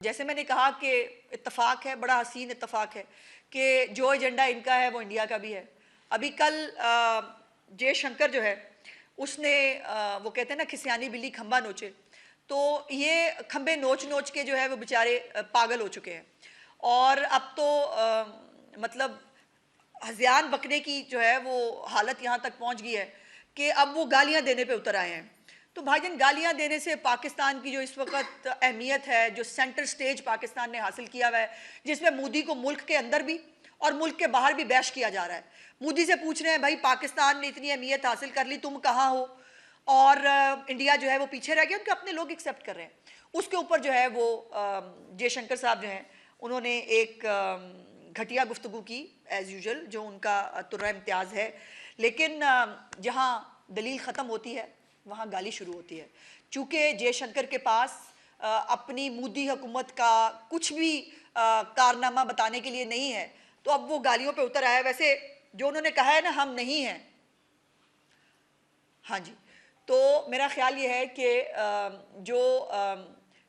जैसे मैंने कहा कि इत्तेफाक है, बड़ा हसीन इत्तेफाक है कि जो एजेंडा इनका है वो इंडिया का भी है। अभी कल जयशंकर जो है उसने वो कहते हैं ना खिसियानी बिल्ली खंबा नोचे, तो ये खंबे नोच नोच के जो है वो बेचारे पागल हो चुके हैं। और अब तो मतलब हज़ियान बकने की जो है वो हालत यहाँ तक पहुँच गई है कि अब वो गालियाँ देने पे उतर आए हैं। तो भाईजान, गालियाँ देने से पाकिस्तान की जो इस वक्त अहमियत है, जो सेंटर स्टेज पाकिस्तान ने हासिल किया हुआ है, जिसमें मोदी को मुल्क के अंदर भी और मुल्क के बाहर भी बैश किया जा रहा है। मोदी से पूछ रहे हैं, भाई पाकिस्तान ने इतनी अहमियत हासिल कर ली, तुम कहाँ हो? और इंडिया जो है वो पीछे रह गया, उनके अपने लोग एक्सेप्ट कर रहे हैं। उसके ऊपर जो है वो जयशंकर साहब जो हैं उन्होंने एक घटिया गुफ्तगू की एज़ यूजुअल, जो उनका तुर्रा इम्तियाज़ है। लेकिन जहाँ दलील ख़त्म होती है वहाँ गाली शुरू होती है। चूँकि जयशंकर के पास अपनी मोदी हुकूमत का कुछ भी कारनामा बताने के लिए नहीं है, तो अब वो गालियों पे उतर आया है। वैसे जो उन्होंने कहा है ना, हम नहीं हैं, हाँ जी, तो मेरा ख्याल ये है कि जो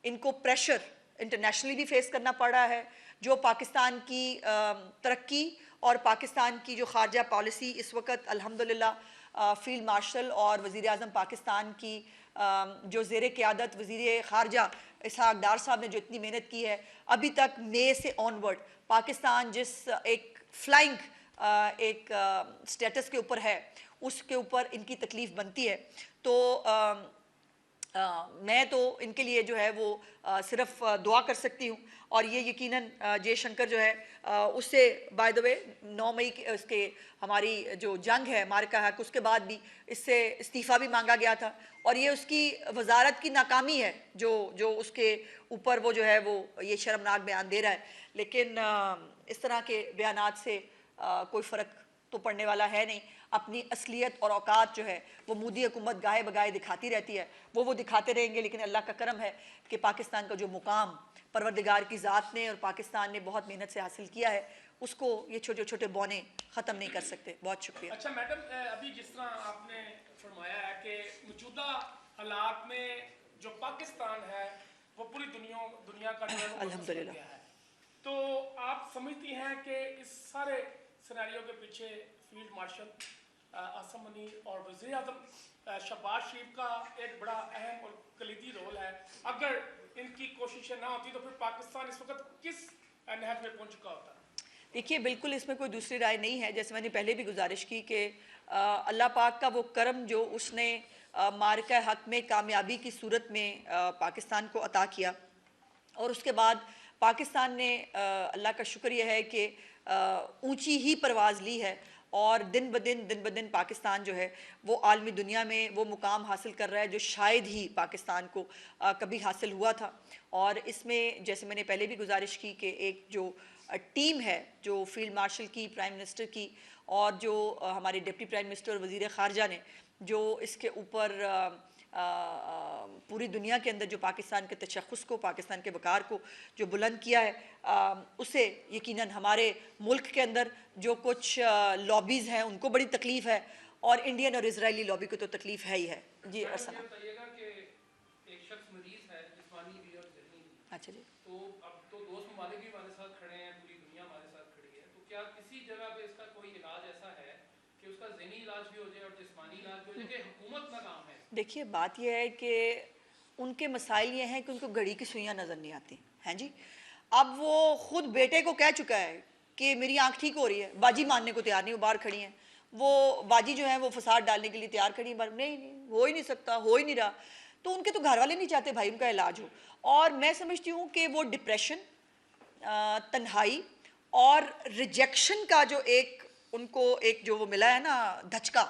इनको प्रेशर इंटरनेशनली भी फेस करना पड़ रहा है, जो पाकिस्तान की तरक्की और पाकिस्तान की जो खारजा पॉलिसी इस वक्त अल्हम्दुलिल्लाह फील्ड मार्शल और वज़ीर आज़म पाकिस्तान की जो ज़ेर क़यादत वज़ीर ख़ारजा इसहाक़ डार साहब ने जो इतनी मेहनत की है, अभी तक मई से ऑनवर्ड पाकिस्तान जिस एक फ्लाइंग एक स्टेटस के ऊपर है, उसके ऊपर इनकी तकलीफ़ बनती है। तो मैं तो इनके लिए जो है वो सिर्फ दुआ कर सकती हूँ। और ये यकीनन जयशंकर जो है उससे बाय द वे 9 मई के उसके हमारी जो जंग है मार्का हक, उसके बाद भी इससे इस्तीफ़ा भी मांगा गया था और ये उसकी वजारत की नाकामी है जो जो उसके ऊपर वो जो है वो ये शर्मनाक बयान दे रहा है। लेकिन इस तरह के बयानात से कोई फ़र्क तो पड़ने वाला है नहीं। अपनी असलियत और औकात जो है वो मोदी हुकूमत गाहे बगाए दिखाती रहती है, वो दिखाते रहेंगे। लेकिन अल्लाह का करम है कि पाकिस्तान का जो मुकाम परवरदिगार की ज़ात ने और पाकिस्तान ने बहुत मेहनत से हासिल किया है, उसको ये छोटे छोटे बौने ख़त्म नहीं कर सकते। बहुत शुक्रिया। अच्छा मैडम, अभी जिस तरह आपने फरमाया है कि मौजूदा हालात में जो पाकिस्तान है वो पूरी दुनिया का जो है अल्हम्दुलिल्लाह है, तो आप समझती हैं कि इस सारे सिनेरियो के पीछे फील्ड मार्शल आसिम मुनीर और वज़ीर आज़म शहबाज शरीफ का एक बड़ा अहम और कलीदी रोल है? अगर इनकी कोशिशें ना होती तो फिर पाकिस्तान इस वक्त किस नहज में पहुंच चुका होता? देखिए, बिल्कुल इसमें कोई दूसरी राय नहीं है। जैसे मैंने पहले भी गुजारिश की कि अल्लाह पाक का वो करम जो उसने मार्का हक में कामयाबी की सूरत में पाकिस्तान को अता किया, और उसके बाद पाकिस्तान ने अल्लाह का शुक्र यह है कि ऊंची ही परवाज़ ली है और दिन ब दिन पाकिस्तान जो है वो आलमी दुनिया में वो मुकाम हासिल कर रहा है जो शायद ही पाकिस्तान को कभी हासिल हुआ था। और इसमें जैसे मैंने पहले भी गुजारिश की कि एक जो टीम है जो फील्ड मार्शल की, प्राइम मिनिस्टर की और जो हमारे डिप्टी प्राइम मिनिस्टर और वज़ीर ख़ारजा ने जो इसके ऊपर पूरी दुनिया के अंदर जो पाकिस्तान के तशख़्ख़ुस को, पाकिस्तान के वक़ार को जो बुलंद किया है, उससे यकीनन हमारे मुल्क के अंदर जो कुछ लॉबीज़ हैं उनको बड़ी तकलीफ़ है और इंडियन और इजरायली लॉबी को तो तकलीफ़ है ही है। जी अर्सना। अच्छा जी, तो अब तो दोस्त ममालिक भी हमारे साथ खड़े हैं, पूरी दुनिया हमारे साथ खड़ी है, तो क्या किसी जगह पे इसका कोई इलाज ऐसा है कि उसका ज़हनी इलाज भी हो जाए और जिस्मानी इलाज भी हो जाए कि हुकूमत नाकाम है? देखिए, बात यह है कि उनके मसाइल ये हैं कि उनको घड़ी की सुइयाँ नज़र नहीं आती हैं जी। अब वो खुद बेटे को कह चुका है कि मेरी आंख ठीक हो रही है, बाजी मानने को तैयार नहीं, वो बाहर खड़ी हैं। वो बाजी जो है वो फसाद डालने के लिए तैयार खड़ी है, नहीं हो ही नहीं सकता, हो ही नहीं रहा। तो उनके तो घर वाले नहीं चाहते भाई उनका इलाज हो। और मैं समझती हूँ कि वो डिप्रेशन, तन्हाई और रिजेक्शन का जो एक उनको एक जो वो मिला है ना धचका,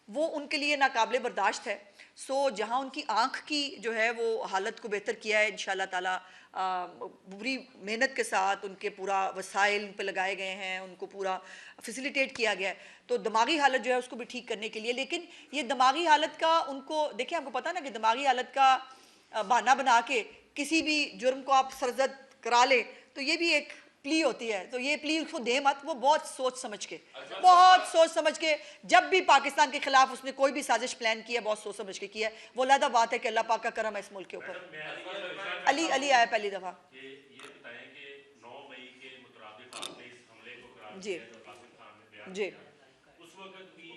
वो उनके लिए नाकाबिले बर्दाश्त है। सो जहाँ उनकी आँख की जो है वो हालत को बेहतर किया है इंशाअल्लाह ताला, पूरी मेहनत के साथ उनके पूरा वसाइल उन पर लगाए गए हैं, उनको पूरा फैसिलिटेट किया गया है, तो दिमागी हालत जो है उसको भी ठीक करने के लिए। लेकिन ये दिमागी हालत का उनको देखिए, आपको पता ना कि दिमागी हालत का बहाना बना के किसी भी जुर्म को आप सरजद करा लें, तो ये भी एक प्ली होती है, तो ये प्ली उसको दे मत, वो बहुत सोच समझ के जब भी पाकिस्तान के खिलाफ उसने कोई भी साजिश प्लान की है, बहुत सोच समझ के किया है। वो अलग बात है कि अल्लाह पाक का करम है इस मुल्क के ऊपर। अली आया पहली दफा जी जी उस वक्त भी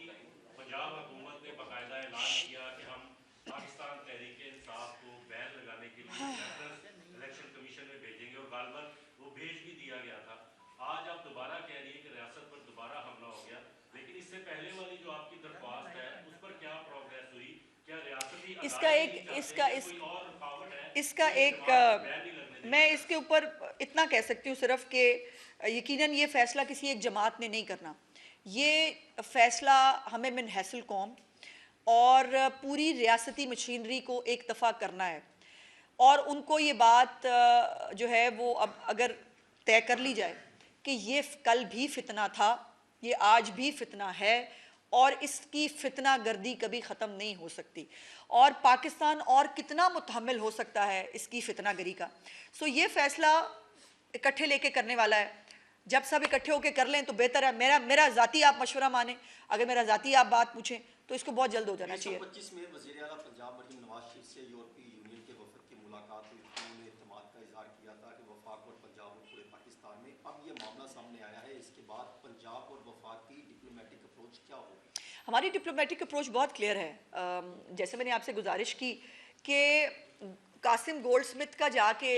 पंजाब हुकूमत ने बाकायदा ऐलान किया कि हम पाकिस्तान तहरीक इंसाफ को बैन लगाने के लिए इलेक्शन कमीशन में भेजेंगे और गालबन वो भेज भी दिया गया था। आज आप दोबारा कह रही है कि रियासत पर दोबारा हमला हो गया, लेकिन इससे पहले वाली जो आपकी दरख्वास्त है उस पर क्या प्रोग्रेस हुई? क्या रियासती इसका एक मैं इसके ऊपर इतना कह सकती हूँ सिर्फ कि यकीनन ये फैसला किसी एक जमात ने नहीं करना, ये फैसला हमें मिन हैसल कौम और पूरी रियासती मशीनरी को एक दफ़ा करना है। और उनको ये बात जो है वो अब अगर तय कर ली जाए कि ये कल भी फितना था, ये आज भी फितना है और इसकी फितना गर्दी कभी ख़त्म नहीं हो सकती, और पाकिस्तान और कितना मुतहम्मिल हो सकता है इसकी फितना गरी का। सो ये फैसला इकट्ठे लेके करने वाला है, जब सब इकट्ठे होकर कर लें तो बेहतर है। मेरा ज़ाती आप मशवरा माने, अगर मेरा ज़ाती आप बात पूछें तो इसको बहुत जल्द हो जाना चाहिए। 25 में वज़ीर आला पंजाब मरीम नवाज शरीफ से यूरोपीय यूनियन के वफद की मुलाकात हुई, उन्होंने इत्मीनान का इजहार किया था कि वफाक और पंजाब और पूरे पाकिस्तान में। अब ये मामला सामने आया है, इसके बाद पंजाब और वफाक की डिप्लोमेटिक अप्रोच क्या होगी? हमारी डिप्लोमेटिक अप्रोच बहुत क्लियर है। जैसे मैंने आपसे गुजारिश की कि कासिम गोल्डस्मिथ का जाके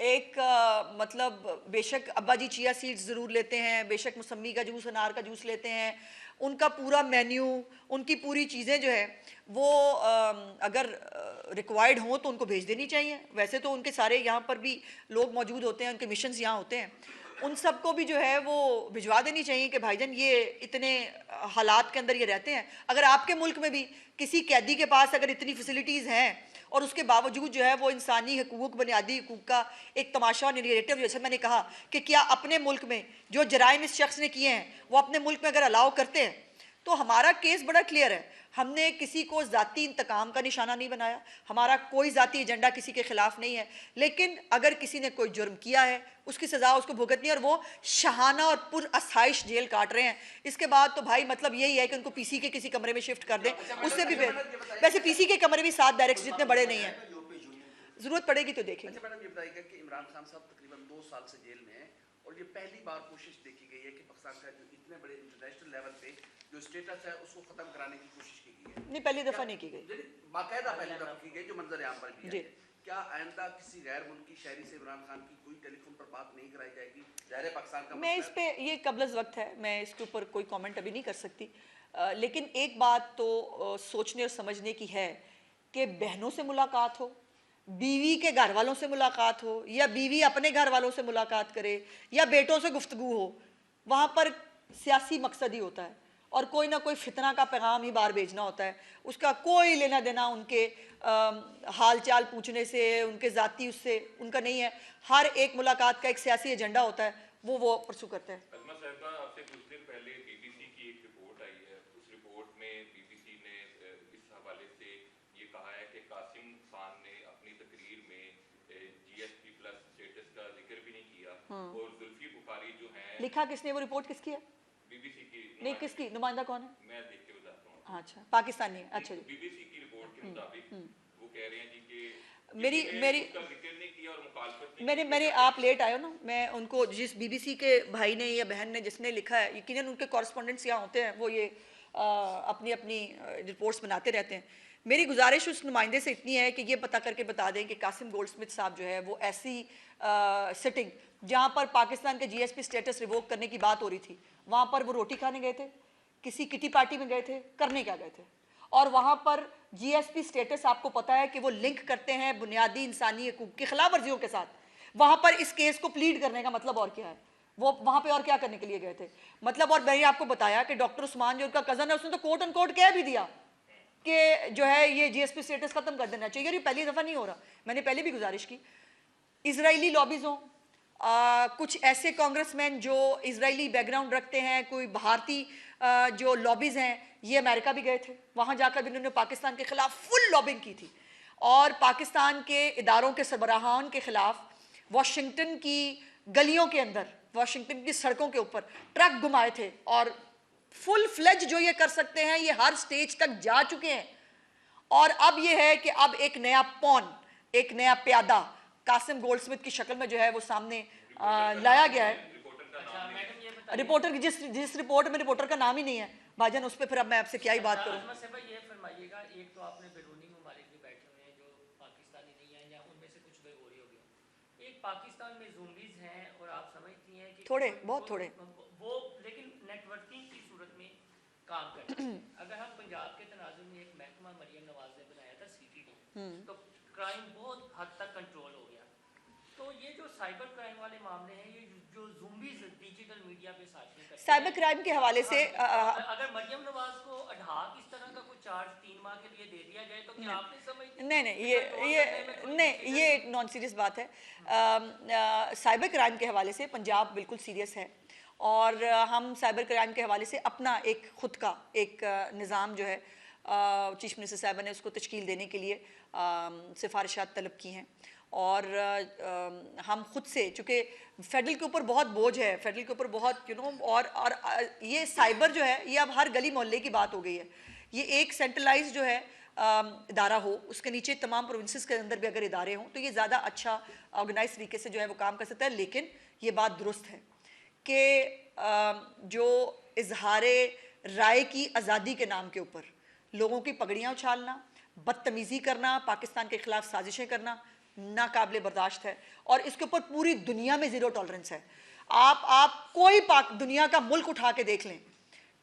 एक मतलब बेशक अब्बा जी चिया सीड्स ज़रूर लेते हैं, बेशक मौसम्मी का जूस, अनार का जूस लेते हैं, उनका पूरा मेन्यू, उनकी पूरी चीज़ें जो है वो अगर रिक्वायर्ड हों तो उनको भेज देनी चाहिए। वैसे तो उनके सारे यहाँ पर भी लोग मौजूद होते हैं, उनके मिशंस यहाँ होते हैं, उन सबको भी जो है वो भिजवा देनी चाहिए कि भाईजान ये इतने हालात के अंदर ये रहते हैं। अगर आपके मुल्क में भी किसी कैदी के पास अगर इतनी फैसिलिटीज़ हैं और उसके बावजूद जो है वो इंसानी हकूक़, बुनियादी हकूक़ का एक तमाशा और नरेटिव, जैसे मैंने कहा कि क्या अपने मुल्क में जो जराइम इस शख्स ने किए हैं वो अपने मुल्क में अगर अलाउ करते हैं, तो हमारा केस बड़ा क्लियर है। हमने किसी को ज़ाती इंतकाम का निशाना नहीं बनाया, हमारा कोई ज़ाती एजेंडा किसी के ख़िलाफ़ नहीं है, लेकिन अगर किसी ने कोई जुर्म किया है उसकी सज़ा उसको भुगतनी है, और वो शहाना और पुरअसाइश जेल काट रहे हैं। इसके बाद तो भाई मतलब यही है कि उनको पीसी के किसी कमरे में शिफ्ट कर दें, उससे भी वैसे पीसी के कमरे भी 7 बैरक्स जितने बड़े नहीं हैं, ज़रूरत पड़ेगी तो देखेंगे। अच्छा मैडम, ये बताइएगा कि इमरान खान साहब तकरीबन 2 साल से जेल में हैं और ये पहली बार कोशिश देखी गई है कि पाकिस्तान का जो इतने बड़े इंटरनेशनल लेवल पे जो स्टेटस है उसको खत्म कराने की कोशिश की गई है। नहीं, पहली दफ़ा नहीं की गई, बाकायदा पहली दफ़ा की गई जो मंजर आम पर भी जी। है। क्या आइंदा किसी गैर मुल्की शहरी से इमरान खान की कोई टेलीफोन पर बात नहीं कराई जाएगी? ज़ाहिर है पाकिस्तान का मैं इस पे ये कब्लज़ वक्त है, मैं इसके ऊपर कोई कमेंट अभी नहीं कर सकती, लेकिन एक बात तो सोचने और समझने की है कि बहनों से मुलाकात हो, बीवी के घर वालों से मुलाकात हो, या बीवी अपने घर वालों से मुलाकात करे, या बेटों से गुफ्तगू हो, वहाँ पर सियासी मकसद ही होता है और कोई ना कोई फितना का पैगाम ही बाहर भेजना होता है। उसका कोई लेना देना उनके हाल चाल पूछने से, उनके ज़ाती उससे उनका नहीं है। हर एक मुलाकात का एक सियासी एजेंडा होता है, वो परसू करते हैं। अजमा साहिबा, आपसे कुछ दिन पहले बीबीसी की एक रिपोर्ट आई है, उस रिपोर्ट में बीबीसी ने इस हवाले से ये कहा है कि कासिम खान ने अपनी तकरीर में जीएसपी प्लस स्टेटस का जिक्र भी नहीं किया, और जुल्फी बुखारी जो है, लिखा किसने, वो रिपोर्ट किसकी है? बीबीसी की। नहीं, किसकी नुमाइंदा कौन है? मैं देख के बताता हूँ। अच्छा, पाकिस्तानी है। अच्छा जी, बीबीसी की रिपोर्ट के मुताबिक वो कह रहे हैं जी कि मेरी उसका जिक्र नहीं किया और मुखालफत नहीं मैंने आप लेट आए हो ना, मैं उनको जिस बीबीसी के भाई ने या बहन ने जिसने लिखा है, यकीनन उनके कॉरेस्पॉन्डेंट्स यहाँ होते हैं, वो ये अपनी अपनी रिपोर्ट्स बनाते रहते हैं। मेरी गुजारिश उस नुमाइंदे से इतनी है कि ये पता करके बता दें कि कासिम गोल्डस्मिथ साहब जो है वो ऐसी सिटिंग जहाँ पर पाकिस्तान के जीएसपी स्टेटस रिवोक करने की बात हो रही थी, वहाँ पर वो रोटी खाने गए थे, किसी किटी पार्टी में गए थे, करने क्या गए थे? और वहाँ पर जीएसपी स्टेटस आपको पता है कि वो लिंक करते हैं बुनियादी इंसानी हकूक़ की खिलाफ वर्जियों के साथ। वहाँ पर इस केस को प्लीड करने का मतलब और क्या है? वो वहाँ पे और क्या करने के लिए गए थे? मतलब, और मैंने आपको बताया कि डॉक्टर उस्मान जो उनका कज़न है, उसने तो कोर्ट एंड कोर्ट कह भी दिया कि जो है ये जीएसपी स्टेटस खत्म कर देना चाहिए। और ये पहली दफ़ा नहीं हो रहा, मैंने पहले भी गुजारिश की। इजरायली लॉबीज़ हों, कुछ ऐसे कांग्रेसमैन जो इजरायली बैकग्राउंड रखते हैं, कोई भारतीय जो लॉबीज़ हैं, ये अमेरिका भी गए थे, वहाँ जाकर भी इन्होंने पाकिस्तान के ख़िलाफ़ फुल लॉबिंग की थी और पाकिस्तान के इदारों के सरबराहान के ख़िलाफ़ वाशिंगटन की गलियों के अंदर, वाशिंगटन की सड़कों के ऊपर ट्रक घुमाए थे, और फुल फ्लेज जो ये कर सकते हैं ये हर स्टेज तक जा चुके हैं। और अब ये है कि अब एक नया पॉन, एक नया प्यादा कासिम गोल्डस्मिथ की शक्ल में जो है वो सामने लाया गया है। रिपोर्टर की जिस रिपोर्ट में रिपोर्टर का नाम ही नहीं है भाईजान, उस पर फिर अब मैं आपसे क्या ही बात करूं। ये फरमाइएगा, एक तो आपने बैरूनी ममालिक भी बैठे हुए हैं जो पाकिस्तानी नहीं है, या उनमें से कुछ बेगोरी हो गया। एक पाकिस्तान में ज़ूम्बीज़ हैं और आप समझती हैं कि थोड़े, बहुत थोड़े, वो लेकिन नेटवर्किंग की सूरत में काम करते हैं। अगर हम पंजाब के तनाजुर में एक महकमा मरियम नवाज ने बनाया था CTD, तो क्राइम बहुत हद तक कंट्रोल हो गया। तो ये जो साइबर क्राइम वाले मामले हैं, ये जो ज़ूम्बीज़ डिजिटल मीडिया पे साजिशें करते हैं, साइबर क्राइम के हवाले से अगर मरियम नवाज को अडहाक इस तरह का कुछ चार्ज 3 माह के लिए दे दिया जाए तो क्या आपने समझ नहीं, ये एक नॉन सीरियस बात है। साइबर क्राइम के हवाले से पंजाब बिल्कुल सीरियस है, और हम साइबर क्राइम के हवाले से अपना एक खुद का एक निज़ाम जो है चीफ मिनिस्टर साहब ने उसको तश्कील देने के लिए सिफारिशात तलब की हैं। और हम खुद से, चूँकि फेडरल के ऊपर बहुत बोझ है, फेडरल के ऊपर बहुत और ये साइबर जो है ये अब हर गली मोहल्ले की बात हो गई है। ये एक सेंट्रलाइज जो है इदारा हो, उसके नीचे तमाम प्रोविंसेस के अंदर भी अगर इदारे हों तो ये ज़्यादा अच्छा ऑर्गेनाइज तरीके से जो है वो काम कर सकता है। लेकिन ये बात दुरुस्त है कि जो इजहार राय की आज़ादी के नाम के ऊपर लोगों की पगड़ियाँ उछालना, बदतमीज़ी करना, पाकिस्तान के खिलाफ साजिशें करना नाकाबिले बर्दाश्त है, और इसके ऊपर पूरी दुनिया में ज़ीरो टॉलरेंस है। आप कोई दुनिया का मुल्क उठा के देख लें,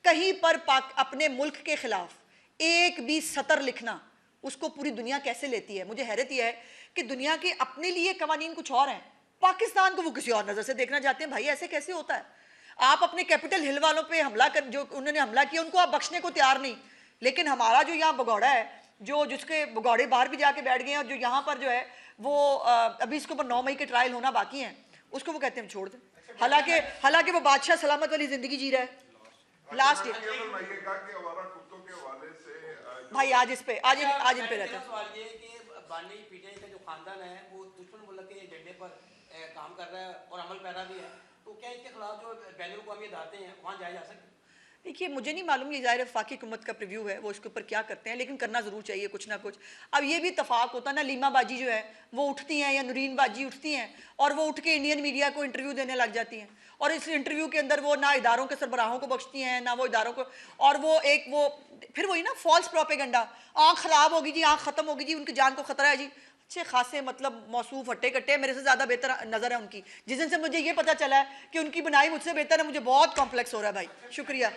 कहीं पर अपने मुल्क के खिलाफ एक भी सतर लिखना उसको पूरी दुनिया कैसे लेती है। मुझे हैरत यह है कि दुनिया के अपने लिए कवानीन कुछ और हैं, पाकिस्तान को वो किसी और नज़र से देखना चाहते हैं। भाई ऐसे कैसे होता है? आप अपने कैपिटल हिल वालों पे हमला कर, जो उन्होंने हमला किया उनको आप बख्शने को तैयार नहीं, लेकिन हमारा जो यहाँ भगौड़ा है, जो जिसके भगौड़े बाहर भी जाके बैठ गए हैं, और जो यहाँ पर जो है वो अभी इसके ऊपर 9 मई के ट्रायल होना बाकी हैं, उसको वो कहते हैं छोड़ दें, हालांकि वो बादशाह सलामत वाली जिंदगी जी रहा है। लास्ट भाई आज इन पे रहता है। सवाल ये कि बानी पीटीआई का जो खानदान है वो दुश्मन मुल्क के एजेंडे पर काम कर रहा है और अमल पैरा भी है, तो क्या इसके खिलाफ जो बैन अवी अदालतें हैं वहाँ जाए जा सकते? देखिए मुझे नहीं मालूम, ये ज़ाहिर वफाकी हुकूमत का प्रीव्यू है, वो इसके ऊपर क्या करते हैं, लेकिन करना ज़रूर चाहिए कुछ ना कुछ। अब ये भी इतफाक होता ना, लीमा बाजी जो है वो उठती हैं या नुरीन बाजी उठती हैं और वो उठ के इंडियन मीडिया को इंटरव्यू देने लग जाती हैं, और इस इंटरव्यू के अंदर वो ना इदारों के सरबराहों को बख्शती हैं ना वो इदारों को, और वो फिर वही ना फॉल्स प्रोपेगेंडा, आँख ख़राब होगी जी, आँख ख़त्म होगी जी, उनकी जान को ख़तरा है जी। अच्छे खासे मतलब मौसूफ हट्टे कट्टे मेरे से ज़्यादा बेहतर नज़र है उनकी। जिस दिन से मुझे ये पता चला है कि उनकी बनाई मुझसे बेहतर है, मुझे बहुत कॉम्प्लेक्स हो रहा है भाई। शुक्रिया।